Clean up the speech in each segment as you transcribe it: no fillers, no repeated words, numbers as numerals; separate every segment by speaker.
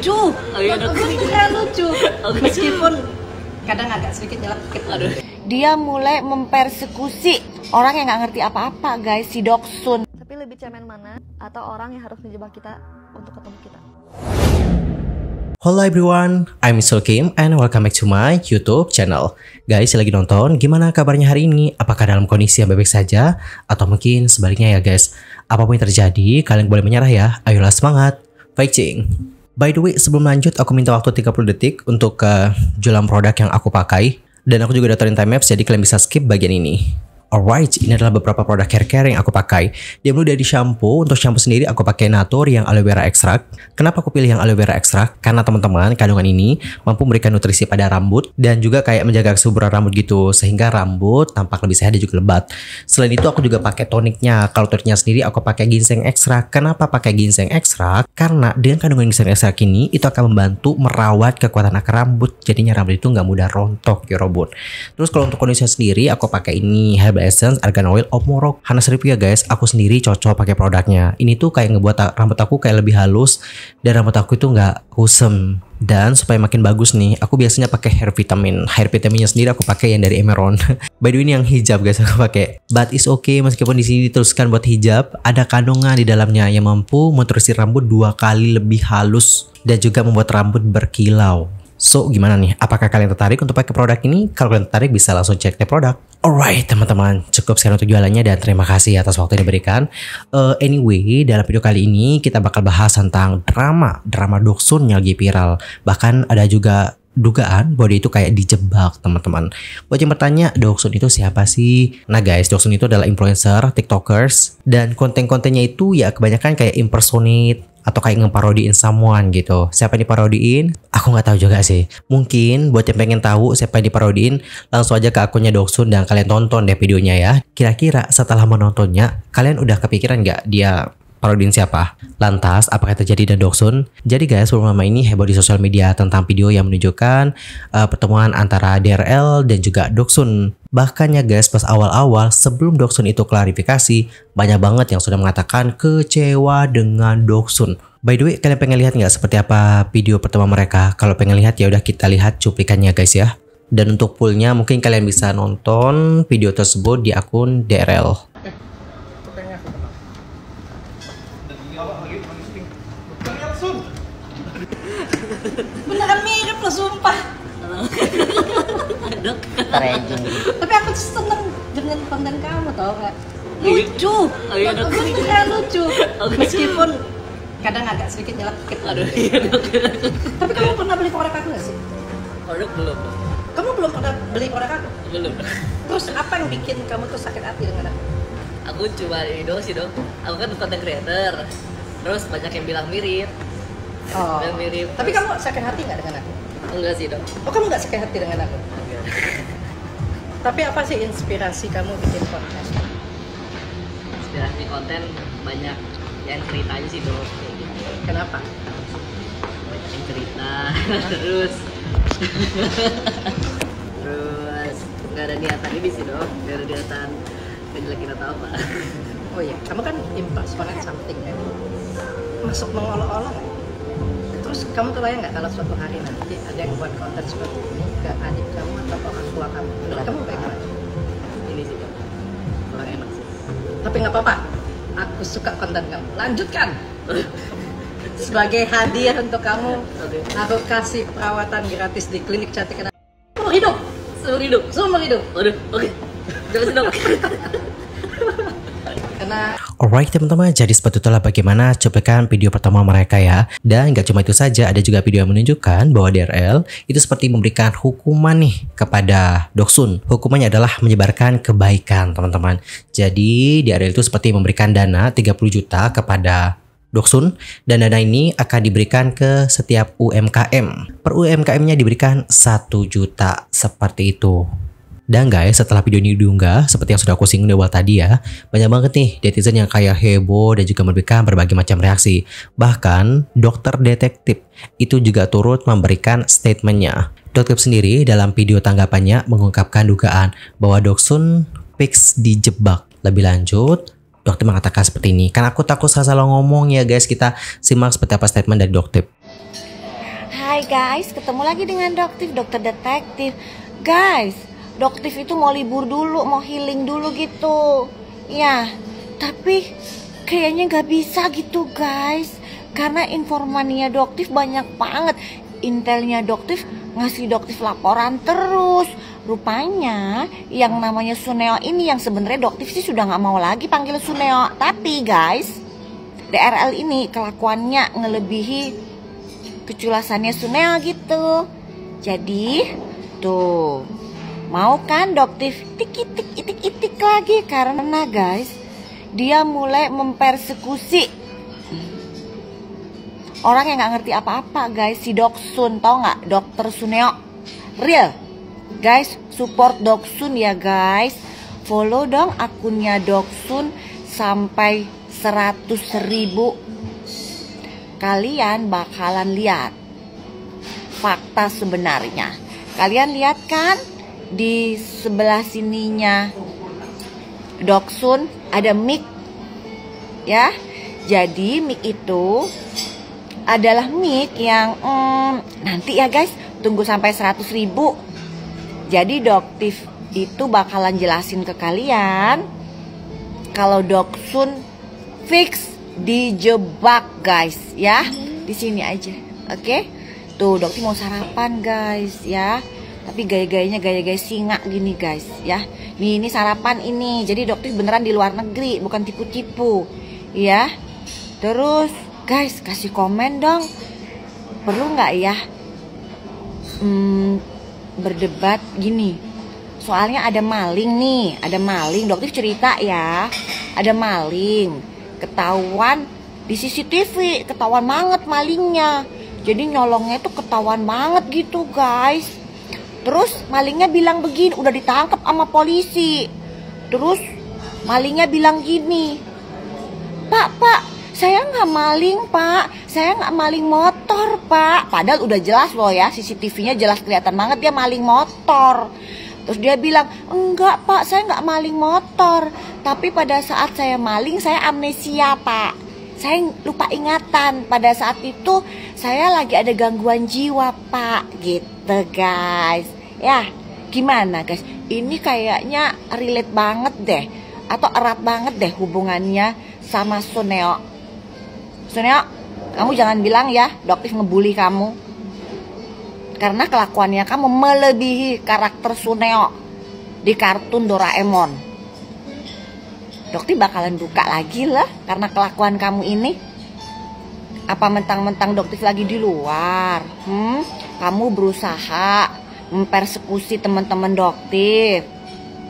Speaker 1: lucu. Oh iya, beneran lucu. Meskipun kadang agak sedikit nyelekit.
Speaker 2: Dia mulai mempersekusi orang yang nggak ngerti apa-apa, guys, si Doksun.
Speaker 3: Tapi lebih cemen mana atau orang yang harus menjebak kita untuk ketemu kita?
Speaker 4: Hello everyone, I'm Mr. Kim and welcome back to my YouTube channel. Guys, lagi nonton, gimana kabarnya hari ini? Apakah dalam kondisi yang baik-baik saja? Atau mungkin sebaliknya ya guys? Apapun yang terjadi, kalian boleh menyerah ya. Ayolah semangat, fighting! By the way, sebelum lanjut, aku minta waktu 30 detik untuk jualan produk yang aku pakai. Dan aku juga daftarin time lapse, jadi kalian bisa skip bagian ini. Alright, ini adalah beberapa produk hair care yang aku pakai. Dia mulai dari shampoo. Untuk shampoo sendiri aku pakai Natur yang aloe vera extract. Kenapa aku pilih yang aloe vera extract? Karena teman-teman, kandungan ini mampu memberikan nutrisi pada rambut dan juga kayak menjaga kesuburan rambut gitu, sehingga rambut tampak lebih sehat dan juga lebat. Selain itu aku juga pakai toniknya. Kalau toniknya sendiri aku pakai ginseng extract. Kenapa pakai ginseng extract? Karena dengan kandungan ginseng extract ini itu akan membantu merawat kekuatan akar rambut. Jadinya rambut itu nggak mudah rontok ya robot. Terus kalau untuk kondisi sendiri aku pakai ini Herbal Essence Argan Oil of Morocco. Honest review ya guys, aku sendiri cocok pakai produknya. Ini tuh kayak ngebuat rambut aku kayak lebih halus dan rambut aku itu nggak kusem. Dan supaya makin bagus nih, aku biasanya pakai hair vitamin. Hair vitaminnya sendiri aku pakai yang dari Emeron. By the way, ini yang hijab guys aku pakai. But it's okay, meskipun di sini diteruskan buat hijab, ada kandungan di dalamnya yang mampu menutrisi rambut 2 kali lebih halus dan juga membuat rambut berkilau. So, gimana nih? Apakah kalian tertarik untuk pakai produk ini? Kalau kalian tertarik, bisa langsung cek the produk. Alright, teman-teman. Cukup sekian untuk jualannya dan terima kasih atas waktu yang diberikan. Anyway, dalam video kali ini kita bakal bahas tentang drama Doksun yang lagi viral. Bahkan ada juga dugaan bahwa dia itu kayak dijebak, teman-teman. Buat yang bertanya, Doksun itu siapa sih? Nah guys, Doksun itu adalah influencer, tiktokers, dan konten-kontennya itu ya kebanyakan kayak impersonate atau kayak ngeparodiin someone gitu. Siapa yang diparodiin? Aku nggak tahu juga sih. Mungkin buat yang pengen tahu siapa yang diparodiin, langsung aja ke akunnya Doksun dan kalian tonton deh videonya ya. Kira-kira setelah menontonnya, kalian udah kepikiran nggak dia parodiin siapa? Lantas, apakah terjadi dan Doksun? Jadi guys, sebelum lama ini heboh di sosial media tentang video yang menunjukkan pertemuan antara DRL dan juga Doksun. Bahkan ya guys, pas awal-awal sebelum Doksun itu klarifikasi, banyak banget yang sudah mengatakan kecewa dengan Doksun. By the way, kalian pengen lihat nggak seperti apa video pertama mereka? Kalau pengen lihat ya udah kita lihat cuplikannya guys ya. Dan untuk fullnya mungkin kalian bisa nonton video tersebut di akun DRL.
Speaker 1: Beneran mirip lo sumpah. Tapi aku seneng dengan konten kamu tau gak? Lucu. Beneran lucu. Meskipun kadang agak sedikit nyelekit. Tapi kamu pernah beli produk aku gak sih?
Speaker 5: Produk belum.
Speaker 1: Kamu belum pernah beli produk aku?
Speaker 5: Belum.
Speaker 1: Terus apa yang bikin kamu tuh sakit hati dengan aku?
Speaker 5: Aku cuma ini doang sih dong. Aku kan content creator. Terus banyak yang bilang mirip.
Speaker 1: Oh.
Speaker 5: Bilang mirip.
Speaker 1: Tapi kamu sakit hati gak dengan aku?
Speaker 5: Enggak sih dong.
Speaker 1: Oh, kamu gak sakit hati dengan aku?
Speaker 5: Enggak.
Speaker 1: Tapi apa sih inspirasi kamu bikin konten?
Speaker 5: Inspirasi konten banyak yang ceritanya sih dong. Kayak gitu.
Speaker 1: Kenapa?
Speaker 5: Banyak yang cerita. Terus nggak ada niatan ini sih dong. Nggak ada niatan ngejelekin atau apa.
Speaker 1: Oh iya, kamu kan impersonate something kan? Masuk mengolok-olok nggak? Terus kamu kebayang nggak kalau suatu hari nanti ada yang buat konten seperti ini ke adik kamu atau orang tua kamu? Menurut kamu bagaimana?
Speaker 5: Ini sih dong. Kurang enak sih.
Speaker 1: Tapi nggak apa-apa, aku suka konten kamu. Lanjutkan. Sebagai hadiah untuk kamu, aku kasih perawatan gratis di klinik cantik seumur hidup. Seumur hidup.
Speaker 5: Waduh, oke. Jelasin dong.
Speaker 1: Karena
Speaker 4: Alright teman-teman, jadi seperti itulah bagaimana cuplikan video pertama mereka ya. Dan gak cuma itu saja, ada juga video yang menunjukkan bahwa DRL itu seperti memberikan hukuman nih kepada Doksun. Hukumannya adalah menyebarkan kebaikan teman-teman. Jadi DRL itu seperti memberikan dana 30 juta kepada Doksun, dan dana ini akan diberikan ke setiap UMKM. Per UMKM-nya diberikan 1 juta seperti itu. Dan guys, setelah video ini diunggah, seperti yang sudah aku singgung di awal tadi ya, banyak banget nih netizen yang kayak heboh dan juga memberikan berbagai macam reaksi. Bahkan dokter detektif itu juga turut memberikan statementnya. Dokter sendiri dalam video tanggapannya mengungkapkan dugaan bahwa Doksun fix dijebak. Lebih lanjut, dokter mengatakan seperti ini. Kan aku takut salah ngomong ya guys, kita simak seperti apa statement dari dokter.
Speaker 2: Hai guys, ketemu lagi dengan Doktif, dokter detektif. Guys, Doktif itu mau libur dulu, mau healing dulu gitu. Ya, tapi kayaknya nggak bisa gitu guys. Karena informannya Doktif banyak banget. Intelnya Doktif ngasih Doktif laporan terus. Rupanya yang namanya Suneo ini yang sebenarnya Doktif sih sudah nggak mau lagi panggil Suneo. Tapi guys, DRL ini kelakuannya ngelebihi keculasannya Suneo gitu. Jadi tuh mau kan Doktif itik lagi karena guys dia mulai mempersekusi orang yang nggak ngerti apa-apa guys. Si Doksun, tau nggak? Dokter Suneo real guys. Support Doksun ya guys. Follow dong akunnya Doksun sampai 100.000. Kalian bakalan lihat fakta sebenarnya. Kalian lihat kan di sebelah sininya Doksun ada mic ya. Jadi mic itu adalah mic yang nanti ya guys, tunggu sampai 100.000. Jadi Doktif itu bakalan jelasin ke kalian kalau Doksun fix dijebak guys ya. Di sini aja. Oke? Tuh Doktif mau sarapan guys ya. Tapi gaya-gayanya gaya-gaya singa gini guys ya. Ini sarapan ini. Jadi Doktif beneran di luar negeri, bukan tipu-tipu ya. Terus guys kasih komen dong. Perlu nggak ya berdebat gini? Soalnya ada maling nih. Ada maling. Doktif cerita ya. Ada maling ketahuan di CCTV, ketahuan banget malingnya. Jadi nyolongnya itu ketahuan banget gitu guys. Terus malingnya bilang begini, udah ditangkap sama polisi. Terus malingnya bilang gini, Pak, saya nggak maling Pak, saya nggak maling motor Pak. Padahal udah jelas loh ya, CCTV-nya jelas kelihatan banget dia maling motor. Terus dia bilang, enggak Pak, saya nggak maling motor. Tapi pada saat saya maling, saya amnesia Pak. Saya lupa ingatan. Pada saat itu, saya lagi ada gangguan jiwa Pak. Gitu guys. Ya, gimana guys? Ini kayaknya relate banget deh. Atau erat banget deh hubungannya sama Suneo. Suneo, kamu jangan bilang ya, Doktif ngebully kamu. Karena kelakuannya kamu melebihi karakter Suneo di kartun Doraemon. Doktif bakalan buka lagi lah karena kelakuan kamu ini. Apa mentang-mentang Doktif lagi di luar? Kamu berusaha mempersekusi teman-teman Doktif.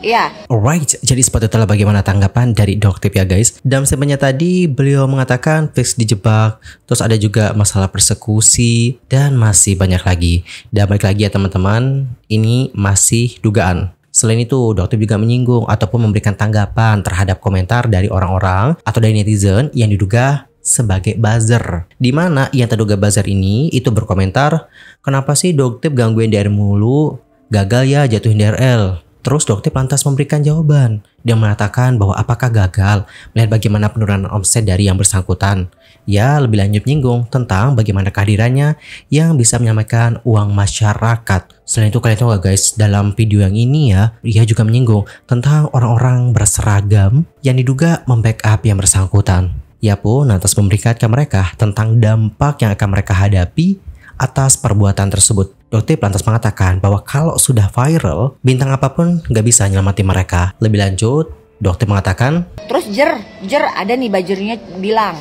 Speaker 2: Iya.
Speaker 4: Alright, jadi seperti itulah bagaimana tanggapan dari Doktif ya guys. Dalam statementnya tadi beliau mengatakan fix dijebak, terus ada juga masalah persekusi dan masih banyak lagi. Dan balik lagi ya teman-teman, ini masih dugaan. Selain itu, Doktif juga menyinggung ataupun memberikan tanggapan terhadap komentar dari orang-orang atau dari netizen yang diduga sebagai buzzer. Dimana yang terduga buzzer ini itu berkomentar, kenapa sih Doktif gangguin DRL mulu? Gagal ya jatuhin DRL. Terus Doktif lantas memberikan jawaban. Dia mengatakan bahwa apakah gagal melihat bagaimana penurunan omset dari yang bersangkutan. Ya, lebih lanjut menyinggung tentang bagaimana kehadirannya yang bisa menyampaikan uang masyarakat. Selain itu kalian tahu gak guys, dalam video yang ini ya, dia juga menyinggung tentang orang-orang berseragam yang diduga membackup yang bersangkutan. Ia pun lantas memberikan ke mereka tentang dampak yang akan mereka hadapi atas perbuatan tersebut. Doktif lantas mengatakan bahwa kalau sudah viral, bintang apapun gak bisa nyelamati mereka. Lebih lanjut, Doktif mengatakan,
Speaker 2: terus Jer ada nih buzzer-nya bilang,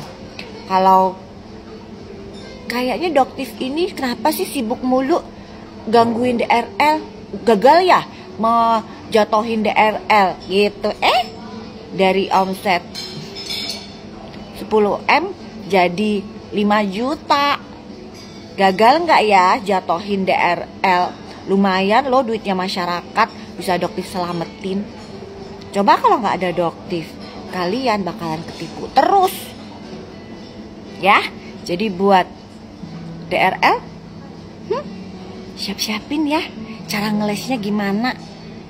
Speaker 2: kalau kayaknya Doktif ini kenapa sih sibuk mulu gangguin DRL, gagal ya mau jatohin DRL gitu. Dari omset 10M jadi 5 juta. Gagal nggak ya jatohin DRL? Lumayan loh duitnya masyarakat, bisa Doktif selamatin. Coba kalau nggak ada Doktif, kalian bakalan ketipu terus. Ya, jadi buat DRL, siap-siapin ya cara ngelesnya gimana.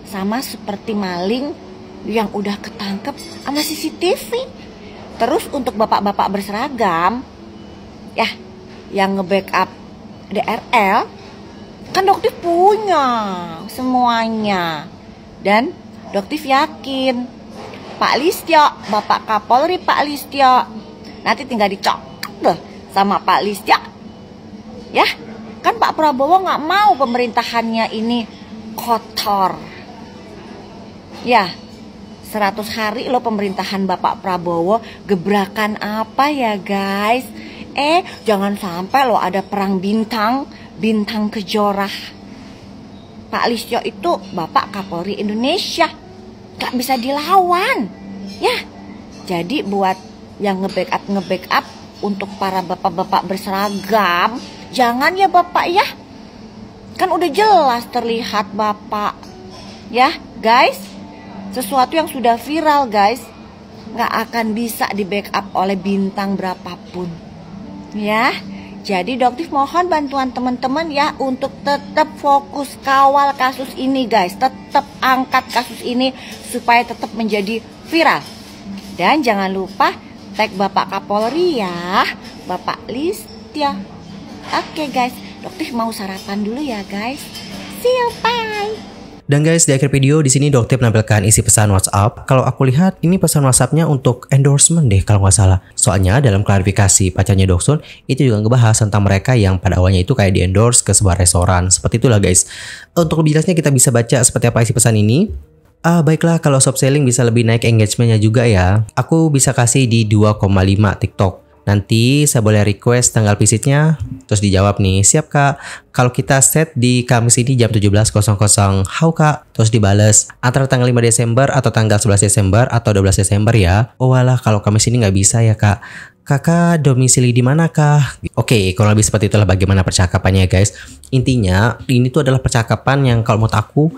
Speaker 2: Sama seperti maling yang udah ketangkep sama CCTV. Terus untuk bapak-bapak berseragam, ya, yang nge-backup DRL, kan Doktif punya semuanya. Dan Doktif yakin Pak Listio, Bapak Kapolri Pak Listio, nanti tinggal dicokot loh sama Pak Listio. Ya, kan Pak Prabowo nggak mau pemerintahannya ini kotor. Ya, 100 hari loh pemerintahan Bapak Prabowo, gebrakan apa ya guys? Jangan sampai loh ada perang bintang Kejora. Pak Listio itu Bapak Kapolri Indonesia, gak bisa dilawan. Ya, jadi buat yang nge-backup untuk para bapak-bapak berseragam, jangan ya Bapak ya. Kan udah jelas terlihat Bapak. Ya guys, sesuatu yang sudah viral guys, gak akan bisa di-backup oleh bintang berapapun. Ya, jadi Doktif mohon bantuan teman-teman ya untuk tetap fokus kawal kasus ini guys. Tetap angkat kasus ini supaya tetap menjadi viral. Dan jangan lupa tag Bapak Kapolri ya, Bapak Listio. Oke guys, Doktif mau sarapan dulu ya guys. See you, bye.
Speaker 4: Dan guys, di akhir video di sini Doktif menampilkan isi pesan WhatsApp. Kalau aku lihat ini pesan WhatsAppnya untuk endorsement deh kalau nggak salah. Soalnya dalam klarifikasi pacarnya Doksun itu juga ngebahas tentang mereka yang pada awalnya itu kayak di endorse ke sebuah restoran. Seperti itulah guys. Untuk lebih jelasnya kita bisa baca seperti apa isi pesan ini. Baiklah, kalau shop selling bisa lebih naik engagementnya juga ya. Aku bisa kasih di 2,5 TikTok. Nanti saya boleh request tanggal visitnya. Terus dijawab nih, siap kak. Kalau kita set di Kamis ini jam 17.00, how kak? Terus dibales, antara tanggal 5 Desember atau tanggal 11 Desember atau 12 Desember ya. Oh walah, kalau Kamis ini nggak bisa ya kak. Kakak domisili di mana kah? Oke, kurang lebih seperti itulah bagaimana percakapannya guys. Intinya ini tuh adalah percakapan yang kalau menurut aku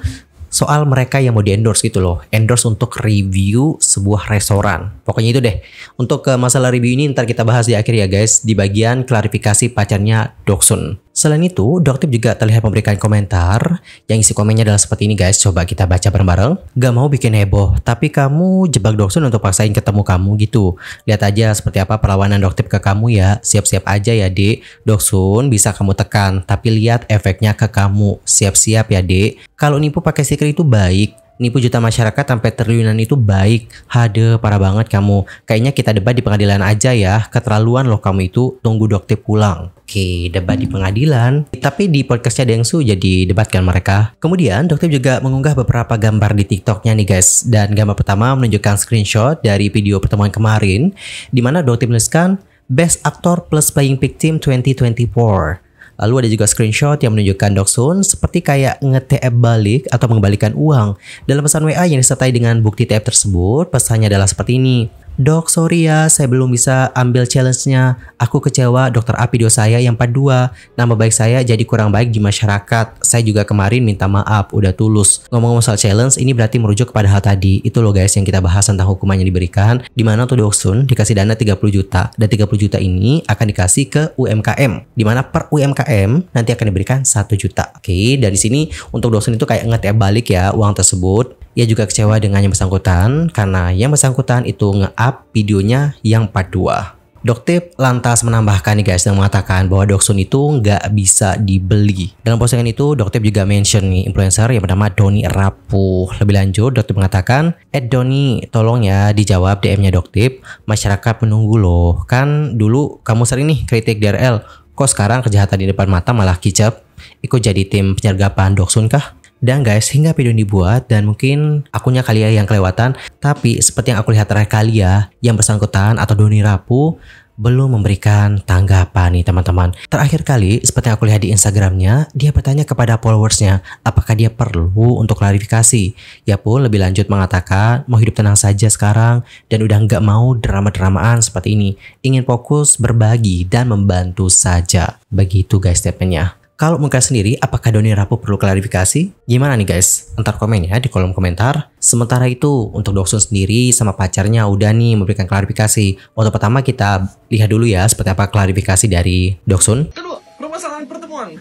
Speaker 4: soal mereka yang mau di-endorse gitu loh. Endorse untuk review sebuah restoran. Pokoknya itu deh. Untuk masalah review ini ntar kita bahas di akhir ya guys. Di bagian klarifikasi pacarnya Doksun. Selain itu, Doktif juga terlihat memberikan komentar. Yang isi komennya adalah seperti ini guys. Coba kita baca bareng-bareng. Gak mau bikin heboh, tapi kamu jebak Doksun untuk paksain ketemu kamu gitu. Lihat aja seperti apa perlawanan Doktif ke kamu ya. Siap-siap aja ya dek. Doksun bisa kamu tekan, tapi lihat efeknya ke kamu. Siap-siap ya dek. Kalau nipu pakai stiker itu baik. Nipu juta masyarakat sampai triliunan itu baik. Hade, parah banget kamu. Kayaknya kita debat di pengadilan aja ya. Keterlaluan loh kamu itu. Tunggu Doktif pulang. Oke, debat di pengadilan. Tapi di podcastnya Dengsu jadi debatkan mereka. Kemudian Doktif juga mengunggah beberapa gambar di TikToknya nih guys. Dan gambar pertama menunjukkan screenshot dari video pertemuan kemarin, di mana Doktif menuliskan Best Actor plus Playing Victim 2024. Lalu ada juga screenshot yang menunjukkan Doksun seperti kayak nge-TF balik atau mengembalikan uang. Dalam pesan WA yang disertai dengan bukti TF tersebut, pesannya adalah seperti ini. Dok, sorry ya, saya belum bisa ambil challenge-nya. Aku kecewa, dokter A video saya yang part 2. Nama baik saya jadi kurang baik di masyarakat. Saya juga kemarin minta maaf, udah tulus. Ngomong-ngomong soal challenge, ini berarti merujuk kepada hal tadi. Itu loh guys yang kita bahas tentang hukuman yang diberikan. Dimana untuk Doksun dikasih dana 30 juta. Dan 30 juta ini akan dikasih ke UMKM. Dimana per UMKM nanti akan diberikan 1 juta. Oke, dari sini untuk Doksun itu kayak nge-TF balik ya uang tersebut. Ia juga kecewa dengan yang bersangkutan karena yang bersangkutan itu nge-up videonya yang part 2. Doktif lantas menambahkan nih guys dan mengatakan bahwa Doksun itu nggak bisa dibeli. Dalam postingan itu Doktif juga mention nih influencer yang bernama Doni Rapuh. Lebih lanjut Doktif mengatakan, Doni tolong ya dijawab DM-nya Doktif. Masyarakat menunggu loh. Kan dulu kamu sering nih kritik DRL. Kok sekarang kejahatan di depan mata malah kicap? Ikut jadi tim penyergapan Doksun kah? Dan guys, hingga video ini dibuat dan mungkin akunya kali ya yang kelewatan, tapi seperti yang aku lihat terakhir kali ya, yang bersangkutan atau Doni Rapuh belum memberikan tanggapan nih teman-teman. Terakhir kali seperti yang aku lihat di Instagramnya, dia bertanya kepada followersnya apakah dia perlu untuk klarifikasi. Ya pun lebih lanjut mengatakan mau hidup tenang saja sekarang dan udah nggak mau drama-dramaan seperti ini. Ingin fokus berbagi dan membantu saja. Begitu guys statementnya. Kalau mungkin sendiri, apakah Doni Rapuh perlu klarifikasi? Gimana nih guys? Ntar komen ya di kolom komentar. Sementara itu, untuk Doksun sendiri sama pacarnya udah nih memberikan klarifikasi. Waktu pertama kita lihat dulu ya seperti apa klarifikasi dari Doksun.
Speaker 6: Kedua, permasalahan pertemuan.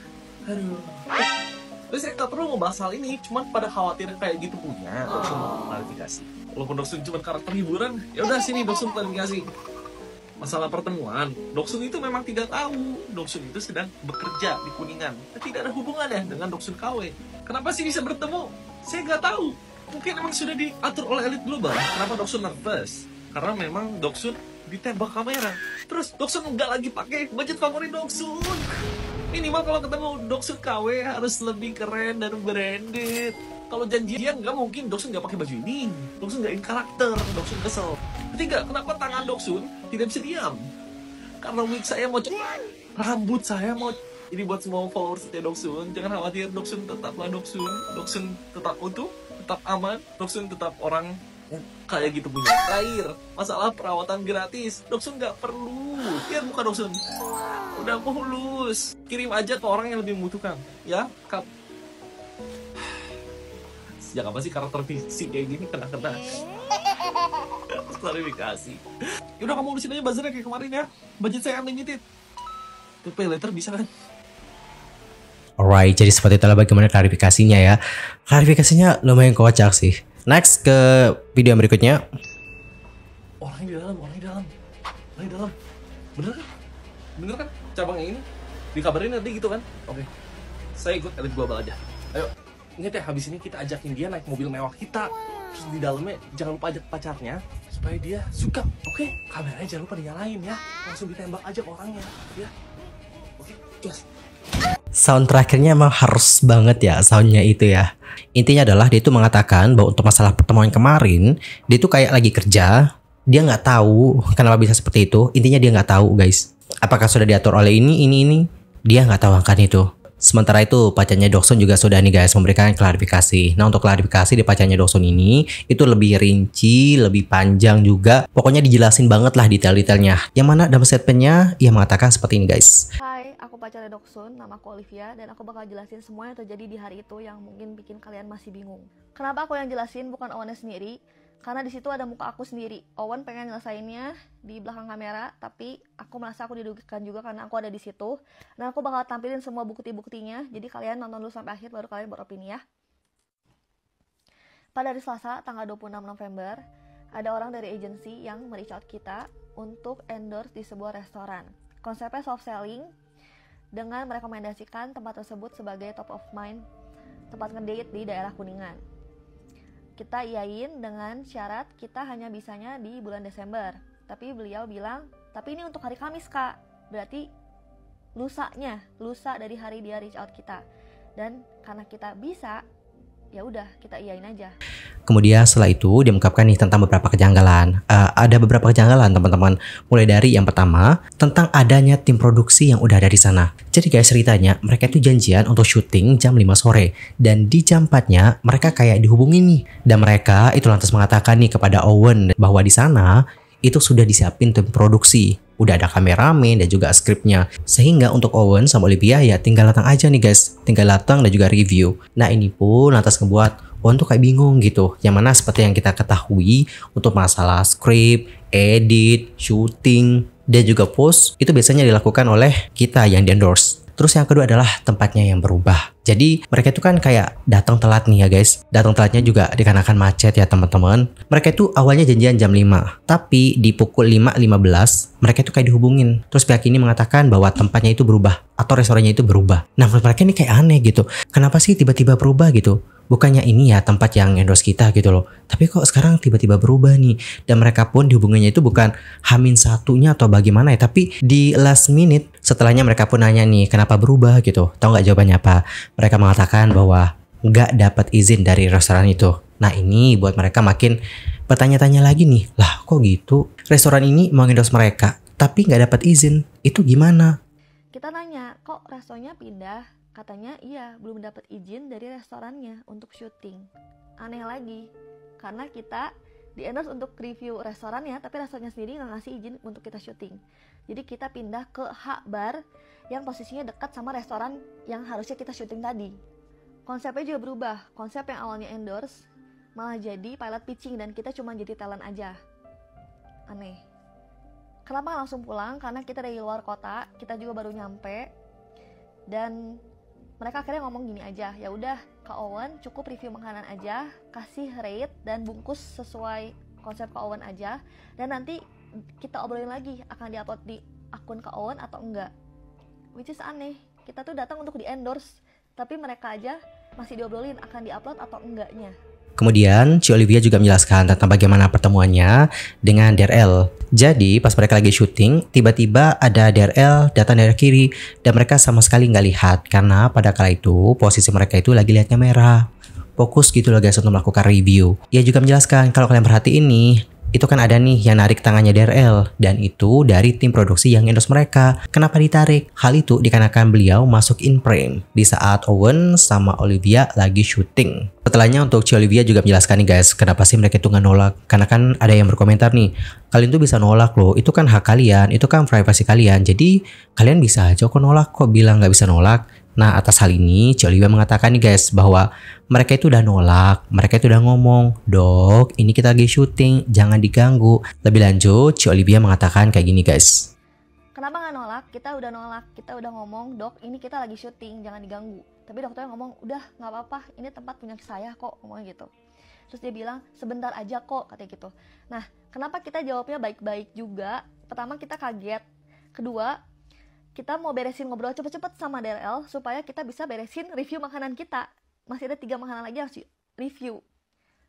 Speaker 6: Aduh. Terus saya tak perlu membahas hal ini, cuman pada khawatir kayak gitu punya Doksun mau klarifikasi. Walaupun Doksun cuma karakter hiburan, ya udah sini Doksun klarifikasi. Masalah pertemuan, Doksun itu memang tidak tahu. Doksun itu sedang bekerja di Kuningan. Tidak ada hubungannya dengan Doksun KW. Kenapa sih bisa bertemu? Saya nggak tahu. Mungkin memang sudah diatur oleh elit global. Kenapa Doksun nervous? Karena memang Doksun ditembak kamera. Terus Doksun nggak lagi pakai budget favorit Doksun. Minimal kalau ketemu Doksun KW harus lebih keren dan branded. Kalau janjian nggak mungkin Doksun nggak pakai baju ini. Doksun nggak in karakter. Doksun kesel. Ketiga, kenapa tangan Doksun tidak bisa diam? Karena wig saya mau rambut saya mau. Ini buat semua followers setia Doksun, jangan khawatir, Doksun tetaplah Doksun. Doksun tetap utuh, tetap aman. Doksun tetap orang kayak gitu punya. Terakhir, masalah perawatan gratis. Doksun nggak perlu. Lihat muka Doksun. Udah mulus. Kirim aja ke orang yang lebih membutuhkan. Ya, sejak apa sih karakter fisik kayak gini kena-kena klarifikasi. Yaudah kamu urusin aja buzzernya kayak kemarin ya. Budget saya unlimited. Tuh pay later bisa kan?
Speaker 4: Alright, jadi seperti itulah bagaimana klarifikasinya ya. Klarifikasinya lumayan kocak sih. Next ke video yang berikutnya.
Speaker 6: Orangnya di dalam, orangnya di dalam. Orangnya di dalam. Bener kan? Bener kan? Cabang yang ini dikabarin nanti gitu kan? Oke. Saya ikut elit global aja. Ayo. Ingat ya, habis ini kita ajakin dia naik mobil mewah kita. Terus di dalamnya jangan lupa ajak pacarnya supaya dia suka. Oke, kameranya jangan lupa dinyalain ya. Langsung ditembak aja ke orangnya, ya. Oke, jelas.
Speaker 4: Sound terakhirnya emang harus banget ya soundnya itu ya. Intinya adalah dia itu mengatakan bahwa untuk masalah pertemuan kemarin, dia itu kayak lagi kerja. Dia nggak tahu kenapa bisa seperti itu. Intinya dia nggak tahu guys. Apakah sudah diatur oleh ini. Dia nggak tahu akan itu. Sementara itu pacarnya Doksun juga sudah nih guys memberikan klarifikasi. Nah untuk klarifikasi di pacarnya Doksun ini itu lebih rinci, lebih panjang juga. Pokoknya dijelasin banget lah detail-detailnya. Yang mana dalam statementnya ia mengatakan seperti ini guys.
Speaker 3: Hai, aku pacarnya Doksun, nama aku Olivia, dan aku bakal jelasin semua yang terjadi di hari itu yang mungkin bikin kalian masih bingung. Kenapa aku yang jelasin bukan Owennya sendiri? Karena di situ ada muka aku sendiri. Owen pengen nyelesainnya di belakang kamera, tapi aku merasa aku didugikan juga karena aku ada di situ. Dan aku bakal tampilin semua bukti-buktinya. Jadi kalian nonton dulu sampai akhir baru kalian beropini ya. Pada hari Selasa, tanggal 26 November, ada orang dari agensi yang reach out kita untuk endorse di sebuah restoran. Konsepnya soft selling dengan merekomendasikan tempat tersebut sebagai top of mind tempat ngedate di daerah Kuningan. Kita iyain dengan syarat kita hanya bisanya di bulan Desember. Tapi beliau bilang, tapi ini untuk hari Kamis kak. Berarti lusa dari hari dia reach out kita. Dan karena kita bisa, ya udah kita iyain aja.
Speaker 4: Kemudian setelah itu dia mengungkapkan nih tentang beberapa kejanggalan. Ada beberapa kejanggalan teman-teman. Mulai dari yang pertama tentang adanya tim produksi yang udah ada di sana. Jadi guys ceritanya mereka itu janjian untuk syuting jam 5 sore. Dan di jam 4-nya mereka kayak dihubungin nih. Dan mereka itu lantas mengatakan nih kepada Owen bahwa di sana itu sudah disiapin tim produksi. Udah ada kameramen dan juga skripnya. Sehingga untuk Owen sama Olivia ya tinggal datang aja nih guys. Tinggal datang dan juga review. Nah ini pun lantas ngebuat Owen tuh kayak bingung gitu. Yang mana seperti yang kita ketahui untuk masalah skrip, edit, syuting, dan juga post itu biasanya dilakukan oleh kita yang di endorse. Terus yang kedua adalah tempatnya yang berubah. Jadi mereka itu kan kayak datang telat nih ya guys. Datang telatnya juga dikarenakan macet ya teman-teman. Mereka itu awalnya janjian jam 5. Tapi di pukul 5.15 mereka itu kayak dihubungin. Terus pihak ini mengatakan bahwa tempatnya itu berubah. Atau restorannya itu berubah. Nah menurut mereka ini kayak aneh gitu. Kenapa sih tiba-tiba berubah gitu? Bukannya ini ya tempat yang endorse kita gitu loh. Tapi kok sekarang tiba-tiba berubah nih. Dan mereka pun dihubungannya itu bukan Hamin satunya atau bagaimana ya. Tapi di last minute setelahnya mereka pun nanya nih kenapa berubah gitu. Tahu nggak jawabannya apa? Mereka mengatakan bahwa nggak dapat izin dari restoran itu. Nah ini buat mereka makin bertanya-tanya lagi nih. Lah kok gitu? Restoran ini mau endorse mereka tapi nggak dapat izin. Itu gimana?
Speaker 3: Kita nanya, kok restonya pindah? Katanya iya, belum dapat izin dari restorannya untuk syuting. Aneh lagi, karena kita di endorse untuk review restorannya, tapi restorannya sendiri nggak ngasih izin untuk kita syuting. Jadi kita pindah ke H Bar yang posisinya dekat sama restoran yang harusnya kita syuting tadi. Konsepnya juga berubah, konsep yang awalnya endorse malah jadi pilot pitching dan kita cuma jadi talent aja. Aneh. Kenapa langsung pulang? Karena kita dari luar kota, kita juga baru nyampe dan mereka akhirnya ngomong gini aja, ya udah Kak Owen cukup review makanan aja, kasih rate dan bungkus sesuai konsep Kak Owen aja, dan nanti kita obrolin lagi akan diupload di akun Kak Owen atau enggak. Which is aneh, kita tuh datang untuk di endorse, tapi mereka aja masih diobrolin akan diupload atau enggaknya.
Speaker 4: Kemudian, Ci Olivia juga menjelaskan tentang bagaimana pertemuannya dengan DRL. Jadi, pas mereka lagi syuting, tiba-tiba ada DRL datang dari kiri dan mereka sama sekali nggak lihat karena pada kala itu posisi mereka itu lagi lihat kamera. Fokus gitu loh guys untuk melakukan review. Ia juga menjelaskan kalau kalian perhatiin nih, itu kan ada nih yang narik tangannya DRL dan itu dari tim produksi yang endorse mereka. Kenapa ditarik? Hal itu dikarenakan beliau masuk in frame di saat Owen sama Olivia lagi syuting. Setelahnya untuk Ci Olivia juga menjelaskan nih guys, kenapa sih mereka itu nggak nolak? Karena kan ada yang berkomentar nih, kalian tuh bisa nolak loh, itu kan hak kalian, itu kan privasi kalian, jadi kalian bisa aja kok nolak, kok bilang nggak bisa nolak. Nah, atas hal ini, Ci Olivia mengatakan nih guys, bahwa mereka itu udah nolak, mereka itu udah ngomong, "Dok, ini kita lagi syuting, jangan diganggu." Lebih lanjut, Ci Olivia mengatakan kayak gini guys.
Speaker 3: Kenapa nggak nolak? Kita udah nolak, kita udah ngomong, "Dok, ini kita lagi syuting, jangan diganggu." Tapi dokternya ngomong, "Udah, nggak apa-apa, ini tempat punya saya kok," ngomongnya gitu. Terus dia bilang, "Sebentar aja kok," katanya gitu. Nah, kenapa kita jawabnya baik-baik juga? Pertama, kita kaget. Kedua, kita mau beresin ngobrol cepet-cepet sama DRL supaya kita bisa beresin review makanan kita. Masih ada 3 makanan lagi harus review.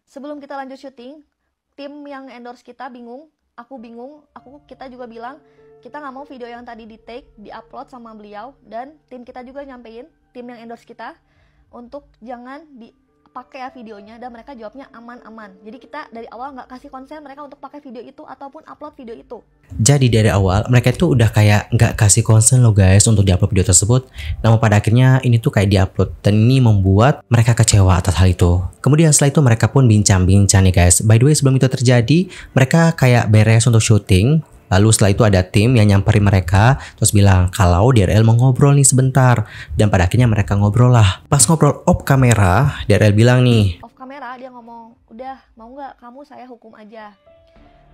Speaker 3: Sebelum kita lanjut syuting, tim yang endorse kita bingung, aku bingung, kita juga bilang kita nggak mau video yang tadi di take, di-upload sama beliau, dan tim kita juga nyampein, tim yang endorse kita, untuk jangan dipakai ya videonya, dan mereka jawabnya aman-aman. Jadi kita dari awal nggak kasih konsen mereka untuk pakai video itu ataupun upload video itu.
Speaker 4: Jadi dari awal mereka itu udah kayak nggak kasih konsen loh guys untuk diupload video tersebut. Namun pada akhirnya ini tuh kayak diupload dan ini membuat mereka kecewa atas hal itu. Kemudian setelah itu mereka pun bincang-bincang nih guys. By the way, sebelum itu terjadi, mereka kayak beres untuk syuting. Lalu setelah itu ada tim yang nyamperin mereka terus bilang kalau DRL mau ngobrol nih sebentar. Dan pada akhirnya mereka ngobrol lah. Pas ngobrol off kamera, DRL bilang nih,
Speaker 3: off kamera dia ngomong, "Udah, mau nggak kamu saya hukum aja.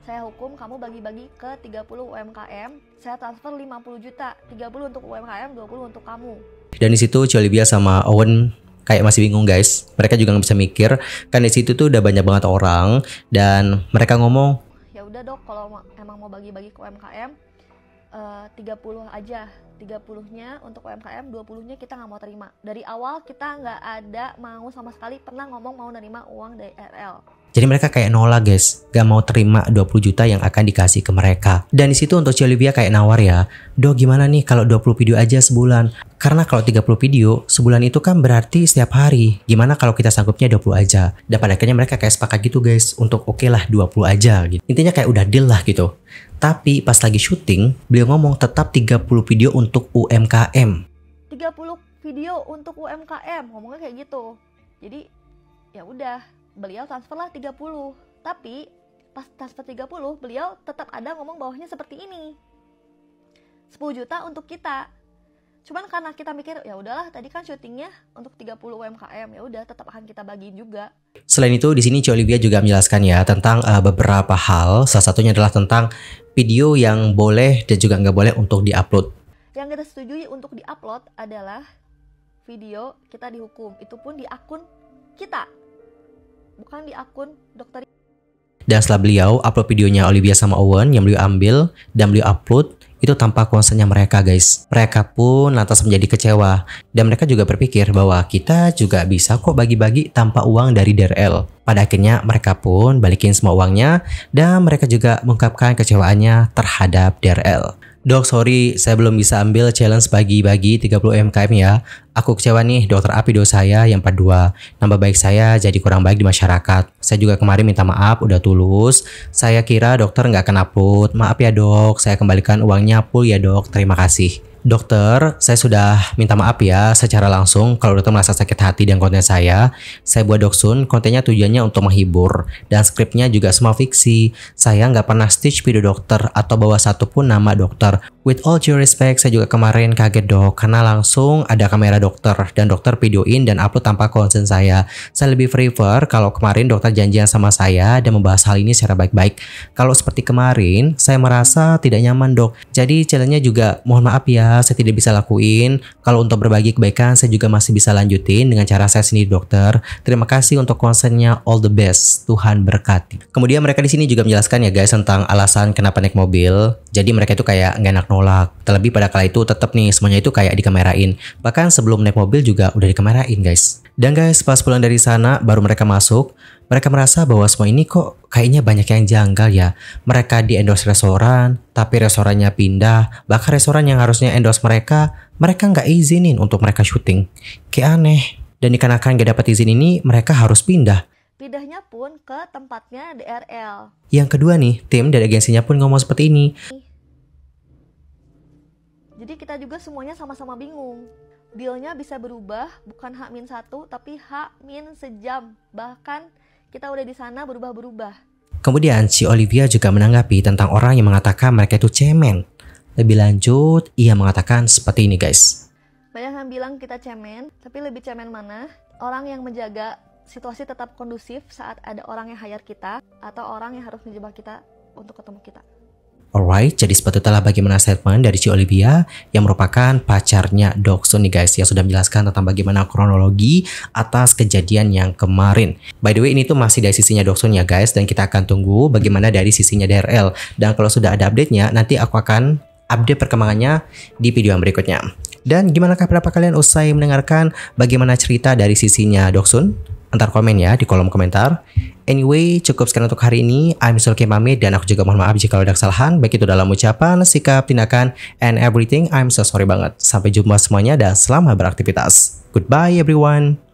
Speaker 3: Saya hukum kamu bagi-bagi ke 30 UMKM, saya transfer 50 juta, 30 untuk UMKM, 20 untuk kamu."
Speaker 4: Dan di situ Ci Olivia sama Owen kayak masih bingung guys. Mereka juga nggak bisa mikir kan di situ tuh udah banyak banget orang dan mereka ngomong,
Speaker 3: "Ya udah Dok, kalau emang mau bagi-bagi ke UMKM 30 aja, 30-nya untuk UMKM, 20-nya kita nggak mau terima." Dari awal kita nggak ada mau sama sekali pernah ngomong mau nerima uang dari RL.
Speaker 4: jadi mereka kayak nolak guys, gak mau terima 20 juta yang akan dikasih ke mereka. Dan di situ untuk Ci Olivia kayak nawar ya, "Dok, gimana nih kalau 20 video aja sebulan? Karena kalau 30 video sebulan itu kan berarti setiap hari. Gimana kalau kita sanggupnya 20 aja?" Dan pada akhirnya mereka kayak sepakat gitu guys untuk oke lah 20 aja gitu. Intinya kayak udah deal lah gitu. Tapi pas lagi syuting, beliau ngomong tetap 30 video untuk UMKM.
Speaker 3: 30 video untuk UMKM, ngomongnya kayak gitu. Jadi ya udah, beliau transferlah 30. Tapi pas transfer 30, beliau tetap ada ngomong bawahnya seperti ini. 10 juta untuk kita. Cuman karena kita mikir ya udahlah, tadi kan syutingnya untuk 30 UMKM, ya udah tetap akan kita bagiin juga.
Speaker 4: Selain itu di sini Ci Olivia juga menjelaskan ya tentang beberapa hal. Salah satunya adalah tentang video yang boleh dan juga nggak boleh untuk diupload.
Speaker 3: Yang kita setujui untuk diupload adalah video kita dihukum. Itu pun di akun kita, bukan di akun dokter.
Speaker 4: Dan setelah beliau upload videonya Olivia sama Owen yang beliau ambil dan beliau upload, itu tanpa konsennya mereka guys. Mereka pun lantas menjadi kecewa. Dan mereka juga berpikir bahwa kita juga bisa kok bagi-bagi tanpa uang dari DRL. Pada akhirnya mereka pun balikin semua uangnya. Dan mereka juga mengungkapkan kecewaannya terhadap DRL. "Dok, sorry, saya belum bisa ambil challenge bagi-bagi 30 UMKM ya. Aku kecewa nih, dokter A video saya yang part 2. Nambah baik saya jadi kurang baik di masyarakat. Saya juga kemarin minta maaf, udah tulus. Saya kira dokter nggak akan upload. Maaf ya dok, saya kembalikan uangnya full ya dok, terima kasih. Dokter, saya sudah minta maaf ya secara langsung kalau dokter merasa sakit hati dengan konten saya. Saya buat Doksun, kontennya tujuannya untuk menghibur. Dan skripnya juga semua fiksi. Saya nggak pernah stitch video dokter atau bawa satupun nama dokter. With all due respect, saya juga kemarin kaget dok karena langsung ada kamera dokter dan dokter videoin dan upload tanpa konsen saya. Saya lebih prefer kalau kemarin dokter janjian sama saya dan membahas hal ini secara baik-baik. Kalau seperti kemarin, saya merasa tidak nyaman dok. Jadi channelnya juga mohon maaf ya, saya tidak bisa lakuin. Kalau untuk berbagi kebaikan, saya juga masih bisa lanjutin dengan cara saya sendiri dokter. Terima kasih untuk konsennya, all the best. Tuhan berkati. Kemudian mereka di sini juga menjelaskan ya guys tentang alasan kenapa naik mobil. Jadi mereka itu kayak nggak enak nolak. Terlebih pada kala itu tetap nih semuanya itu kayak dikamerain. Bahkan sebelum naik mobil juga udah dikamerain guys. Dan guys pas pulang dari sana baru mereka masuk. Mereka merasa bahwa semua ini kok kayaknya banyak yang janggal ya. Mereka di endorse restoran, tapi restorannya pindah. Bahkan restoran yang harusnya endorse mereka nggak izinin untuk mereka syuting. Kayak aneh. Dan dikarenakan gak dapat izin ini, mereka harus pindah.
Speaker 3: Pindahnya pun ke tempatnya DRL.
Speaker 4: Yang kedua nih, tim dari agensinya pun ngomong seperti ini.
Speaker 3: Jadi kita juga semuanya sama-sama bingung. Dealnya bisa berubah, bukan H-1 tapi H- sejam. Bahkan kita udah di sana berubah-berubah.
Speaker 4: Kemudian si Olivia juga menanggapi tentang orang yang mengatakan mereka itu cemen. Lebih lanjut, ia mengatakan seperti ini guys.
Speaker 3: Banyak yang bilang kita cemen, tapi lebih cemen mana? Orang yang menjaga situasi tetap kondusif saat ada orang yang hire kita atau orang yang harus menjebak kita untuk ketemu kita.
Speaker 4: Alright, jadi seperti itulah bagaimana statement dari si Olivia yang merupakan pacarnya Doksun nih guys, yang sudah menjelaskan tentang bagaimana kronologi atas kejadian yang kemarin. By the way, ini tuh masih dari sisinya Doksun ya guys, dan kita akan tunggu bagaimana dari sisinya DRL. Dan kalau sudah ada update-nya, nanti aku akan update perkembangannya di video yang berikutnya. Dan gimana pendapat kalian usai mendengarkan bagaimana cerita dari sisinya Doksun? Antar komen ya di kolom komentar. Anyway, cukup sekian untuk hari ini. I'm Sulky pamit dan aku juga mohon maaf jika ada kesalahan, baik itu dalam ucapan, sikap, tindakan, and everything. I'm so sorry banget. Sampai jumpa semuanya dan selamat beraktivitas. Goodbye everyone.